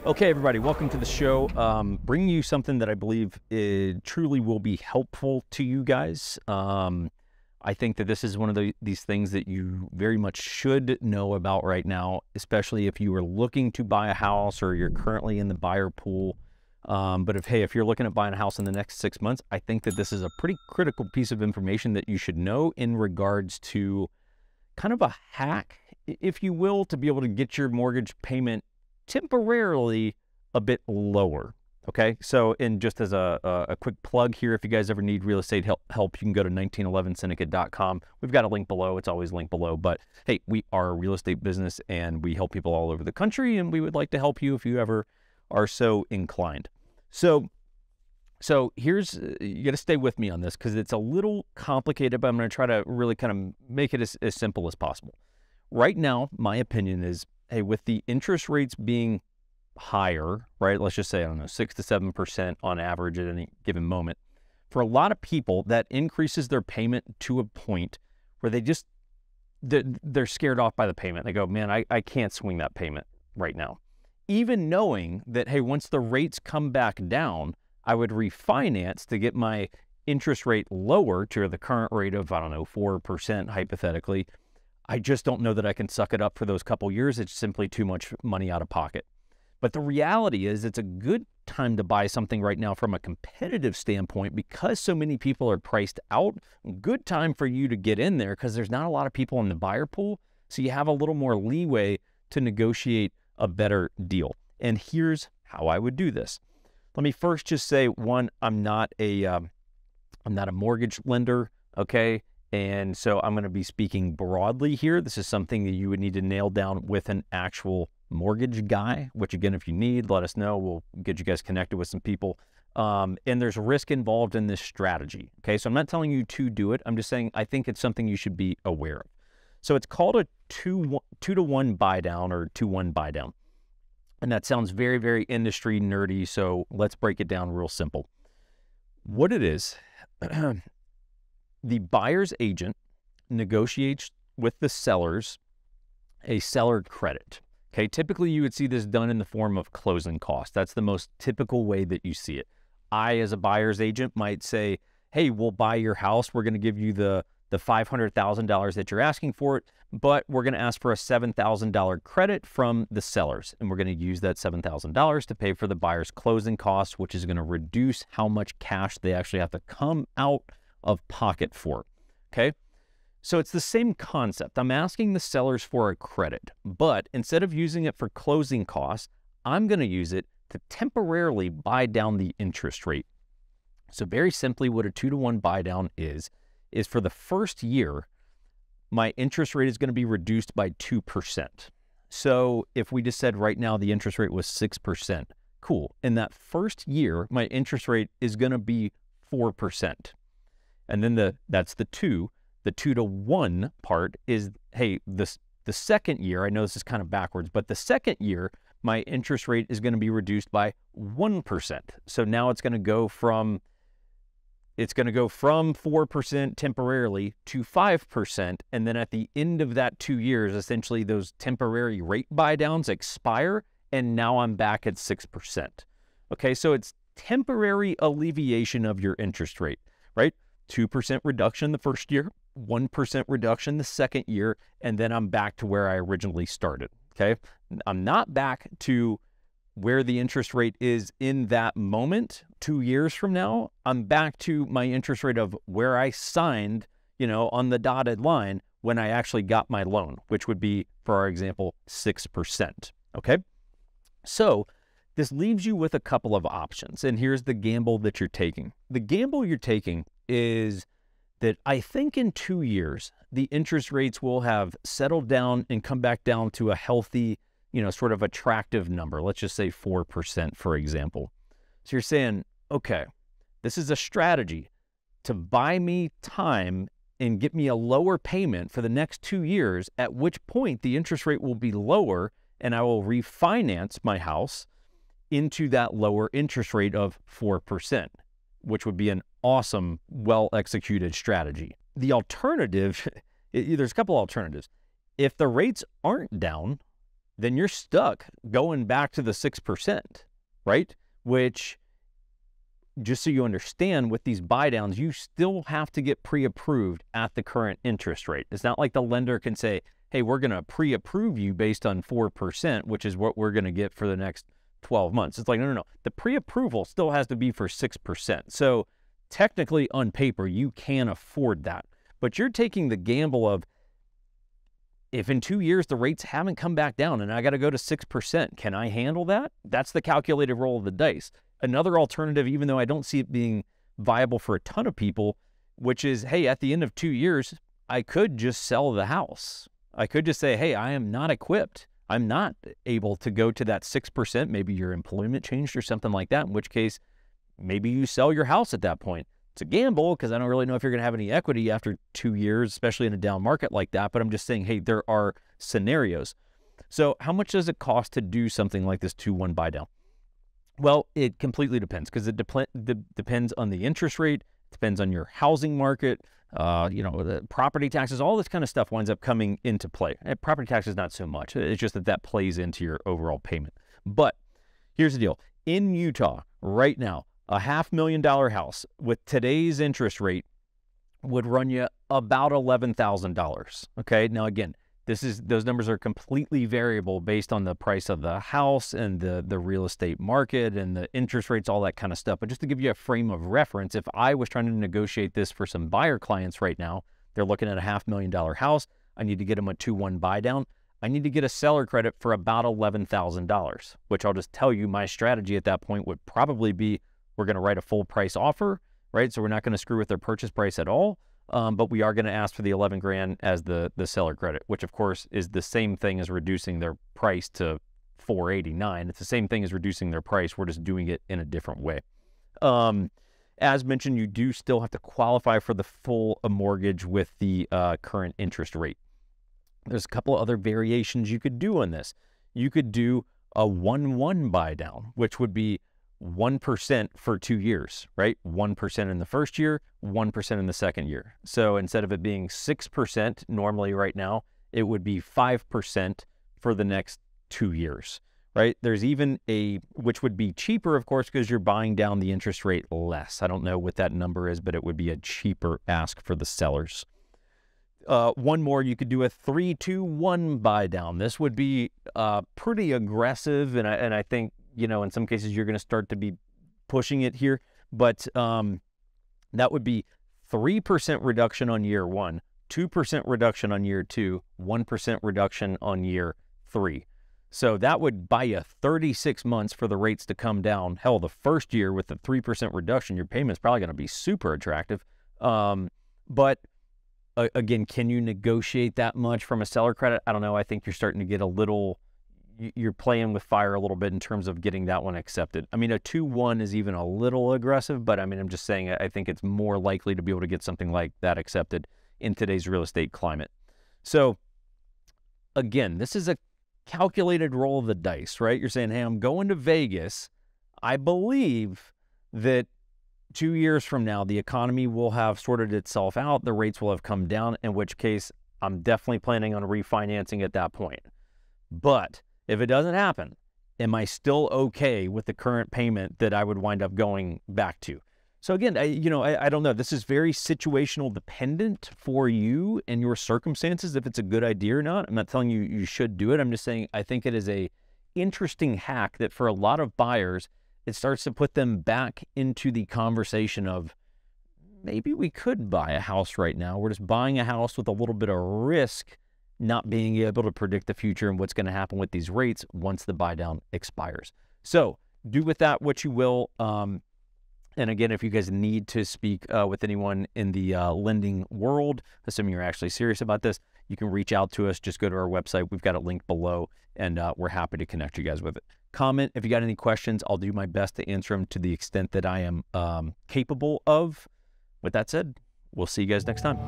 Okay, everybody, welcome to the show. Bringing you something that I believe truly will be helpful to you guys. I think that this is one of these things that you very much should know about right now, especially if you are looking to buy a house or you're currently in the buyer pool. But if you're looking at buying a house in the next 6 months, I think that this is a pretty critical piece of information that you should know in regards to kind of a hack, if you will, to be able to get your mortgage payment temporarily a bit lower. Okay, so and just as a quick plug here, if you guys ever need real estate help, you can go to 1911syndicate.com. We've got a link below. It's always linked below. But hey, we are a real estate business and we help people all over the country, and we would like to help you if you ever are so inclined. So here's, you got to stay with me on this because it's a little complicated, but I'm going to try to really kind of make it as simple as possible. Right now, my opinion is, hey, with the interest rates being higher, right? Let's just say, I don't know, 6 to 7% on average at any given moment. For a lot of people, that increases their payment to a point where they're scared off by the payment. They go, man, I can't swing that payment right now. Even knowing that, hey, once the rates come back down, I would refinance to get my interest rate lower to the current rate of, I don't know, 4% hypothetically. I just don't know that I can suck it up for those couple years. It's simply too much money out of pocket. But the reality is it's a good time to buy something right now from a competitive standpoint because so many people are priced out. Good time for you to get in there because there's not a lot of people in the buyer pool. So you have a little more leeway to negotiate a better deal. And here's how I would do this. Let me first just say, one, I'm not a mortgage lender, okay? And so I'm going to be speaking broadly here. This is something that you would need to nail down with an actual mortgage guy, which again, if you need, let us know. We'll get you guys connected with some people. And there's risk involved in this strategy. Okay, so I'm not telling you to do it. I'm just saying I think it's something you should be aware of. So it's called a 2-to-1 buy down or 2-1 buy down. And that sounds very, very industry nerdy. So let's break it down real simple. What it is, the buyer's agent negotiates with the sellers a seller credit. Okay, typically you would see this done in the form of closing costs. That's the most typical way that you see it. I, as a buyer's agent, might say, hey, we'll buy your house. We're going to give you the $500,000 that you're asking for it, but we're going to ask for a $7,000 credit from the sellers. And we're going to use that $7,000 to pay for the buyer's closing costs, which is going to reduce how much cash they actually have to come out of pocket for. Okay. So it's the same concept. I'm asking the sellers for a credit, but instead of using it for closing costs, I'm going to use it to temporarily buy down the interest rate. So very simply, what a 2-to-1 buy down is for the first year, my interest rate is going to be reduced by 2%. So if we just said right now the interest rate was 6%, cool. In that first year, my interest rate is going to be 4%. And then that's the 2. The 2-to-1 part is, hey, the second year, I know this is kind of backwards, but the second year, my interest rate is going to be reduced by 1%. So now it's going to go from 4% temporarily to 5. And then at the end of that 2 years, essentially those temporary rate buy downs expire. And now I'm back at 6%. Okay, so it's temporary alleviation of your interest rate, right? 2% reduction the first year, 1% reduction the second year, and then I'm back to where I originally started, okay? I'm not back to where the interest rate is in that moment 2 years from now. I'm back to my interest rate of where I signed, on the dotted line when I actually got my loan, which would be, for our example, 6%, okay? So this leaves you with a couple of options, and here's the gamble that you're taking. The gamble you're taking is that I think in 2 years, the interest rates will have settled down and come back down to a healthy, sort of attractive number. Let's just say 4%, for example. So you're saying, okay, this is a strategy to buy me time and get me a lower payment for the next 2 years, at which point the interest rate will be lower and I will refinance my house into that lower interest rate of 4%, which would be an awesome, well-executed strategy. The alternative, there's a couple alternatives. If the rates aren't down, then you're stuck going back to the 6%, right? Which, just so you understand, with these buy downs, you still have to get pre-approved at the current interest rate. It's not like the lender can say, hey, we're going to pre-approve you based on 4%, which is what we're going to get for the next 12 months. It's like, no. The pre-approval still has to be for 6%. So technically on paper, you can afford that. But you're taking the gamble of, if in 2 years the rates haven't come back down and I got to go to 6%, can I handle that? That's the calculated roll of the dice. Another alternative, even though I don't see it being viable for a ton of people, which is, hey, at the end of 2 years, I could just sell the house. I could just say, hey, I am not equipped. I'm not able to go to that 6%. Maybe your employment changed or something like that, in which case maybe you sell your house at that point. It's a gamble because I don't really know if you're going to have any equity after 2 years, especially in a down market like that. But I'm just saying, hey, there are scenarios. So how much does it cost to do something like this 2-1 buy down? Well, it completely depends, because it depends on the interest rate, depends on your housing market, the property taxes, all this kind of stuff winds up coming into play. Property taxes, not so much. It's just that plays into your overall payment. But here's the deal. In Utah right now, a $500,000 house with today's interest rate would run you about $11,000. Okay. Now, again, those numbers are completely variable based on the price of the house and the real estate market and the interest rates, all that kind of stuff. But just to give you a frame of reference, if I was trying to negotiate this for some buyer clients right now, they're looking at a $500,000 house. I need to get them a 2-1 buy down. I need to get a seller credit for about $11,000, which I'll just tell you, my strategy at that point would probably be, we're going to write a full price offer, right? So we're not going to screw with their purchase price at all. But we are going to ask for the 11 grand as the seller credit, which of course is the same thing as reducing their price to $489. It's the same thing as reducing their price. We're just doing it in a different way. As mentioned, you do still have to qualify for the full mortgage with the current interest rate. There's a couple of other variations you could do on this. You could do a 1-1 buy down, which would be 1% for 2 years, right? 1% in the first year, 1% in the second year. So instead of it being 6% normally right now, it would be 5% for the next 2 years, right? There's even which would be cheaper, of course, because you're buying down the interest rate less. I don't know what that number is, but it would be a cheaper ask for the sellers. One more, you could do a 3-2-1 buy down. This would be pretty aggressive, and I think, in some cases you're going to start to be pushing it here, but that would be 3% reduction on year 1, 2% reduction on year 2, 1% reduction on year 3. So that would buy you 36 months for the rates to come down. Hell, the first year with the 3% reduction, your payment's probably going to be super attractive. But again, can you negotiate that much from a seller credit? I don't know. I think you're starting to get you're playing with fire a little bit in terms of getting that one accepted. I mean, a 2-1 is even a little aggressive, but I mean, I'm just saying, I think it's more likely to be able to get something like that accepted in today's real estate climate. So again, this is a calculated roll of the dice, right? You're saying, hey, I'm going to Vegas. I believe that 2 years from now, the economy will have sorted itself out. The rates will have come down, in which case I'm definitely planning on refinancing at that point. But if it doesn't happen, am I still okay with the current payment that I would wind up going back to? So again, I don't know. This is very situational dependent for you and your circumstances, if it's a good idea or not. I'm not telling you you should do it. I'm just saying I think it is a interesting hack that for a lot of buyers, it starts to put them back into the conversation of, maybe we could buy a house right now. We're just buying a house with a little bit of risk, not being able to predict the future and what's going to happen with these rates once the buy down expires. So do with that what you will. And again, if you guys need to speak with anyone in the lending world, assuming you're actually serious about this, you can reach out to us. Just go to our website. We've got it linked below, and we're happy to connect you guys with it. Comment if you got any questions. I'll do my best to answer them to the extent that I am capable of. With that said, we'll see you guys next time.